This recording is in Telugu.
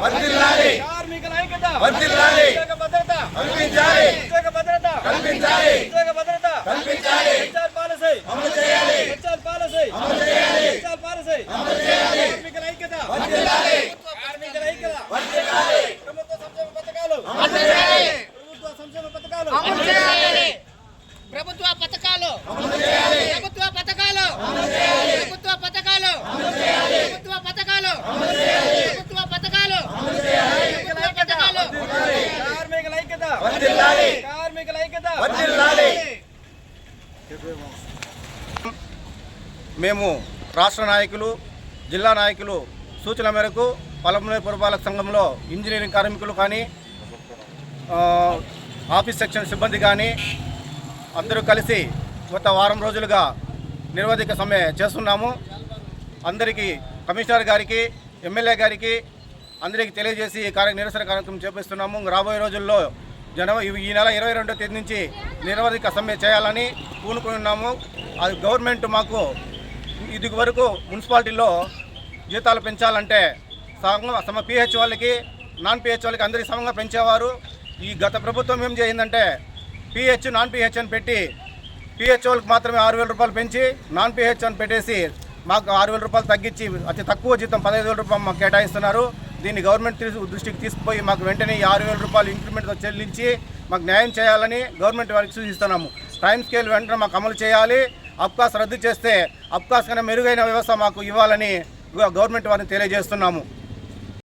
వర్ధిల్లాలి కార్మికుల ఐక్యత వర్ధిల్లాలి ఉద్యోగ భద్రత కల్పించాలి ఉద్యోగ భద్రత కల్పించాలి ఉద్యోగ భద్రత కల్పించాలి హెచ్ఆర్ పాలసీ అమలు చేయాలి హెచ్ఆర్ పాలసీ అమలు చేయాలి హెచ్ఆర్ పాలసీ అమలు చేయాలి కార్మికుల ఐక్యత వర్ధిల్లాలి కార్మికుల ఐక్యత వర్ధిల్లాలి ప్రభుత్వ సంక్షేమ పథకాలు అమలు చేయాలి ప్రభుత్వ సంక్షేమ పథకాలు అమలు చేయాలి ప్రభుత్వ పథకాలు అమలు చేయాలి ప్రభుత్వ పథకాలు అమలు చేయాలి ప్రభుత్వ పథకాలు అమలు చేయాలి ప్రభుత్వ పథకాలు అమలు చేయాలి ప్రభుత్వ పథకాలు అమలు చేయాలి ప్రభుత్వ పథకాలు కార్మికుల ఐక్యత వర్ధిల్లాలి కార్మికుల ఐక్యత వర్ధిల్లాలి మేము రాష్ట్ర నాయకులు జిల్లా నాయకులు సూచన మేరకు పలమనేరు పురపాలక సంఘంలో ఇంజనీరింగ్ కార్మికులు కానీ ఆఫీస్ సెక్షన్ సిబ్బంది కానీ అందరూ కలిసి గత వారం రోజులుగా నిరవధిక సమ్మె చేస్తున్నాము. అందరికీ కమిషనర్ గారికి ఎమ్మెల్యే గారికి అందరికీ తెలియజేసి నిరసన కార్యక్రమం చేపిస్తున్నాము. రాబోయే రోజుల్లో ఈ నెల 22వ తేదీ నుంచి నిరవధిక సమ్మె చేయాలని పూనుకుని ఉన్నాము. అది గవర్నమెంట్ మాకు ఇది వరకు మున్సిపాలిటీలో జీతాలు పెంచాలంటే సమ పిహెచ్ వాళ్ళకి నాన్ పిహెచ్ వాళ్ళకి అందరికీ సమంగా పెంచేవారు. ఈ గత ప్రభుత్వం ఏం చేసిందంటే పిహెచ్ నాన్ పిహెచ్ అని పెట్టి పిహెచ్ వాళ్ళకి మాత్రమే 6,000 రూపాయలు పెంచి నాన్ పిహెచ్ అని పెట్టేసి మాకు 6,000 రూపాయలు తగ్గించి అతి తక్కువ జీతం 15,000 రూపాయలు మాకు కేటాయిస్తున్నారు. దీన్ని గవర్నమెంట్ దృష్టికి తీసుకుపోయి మాకు వెంటనే 6,000 రూపాయలు ఇంక్రిమెంట్తో చెల్లించి మాకు న్యాయం చేయాలని గవర్నమెంట్ వారికి సూచిస్తున్నాము. టైం స్కేల్ వెంటనే మాకు అమలు చేయాలి. అబ్కాస్ రద్దు చేస్తే అబ్కాస్ కన్నా మెరుగైన వ్యవస్థ మాకు ఇవ్వాలని గవర్నమెంట్ వారిని తెలియజేస్తున్నాము.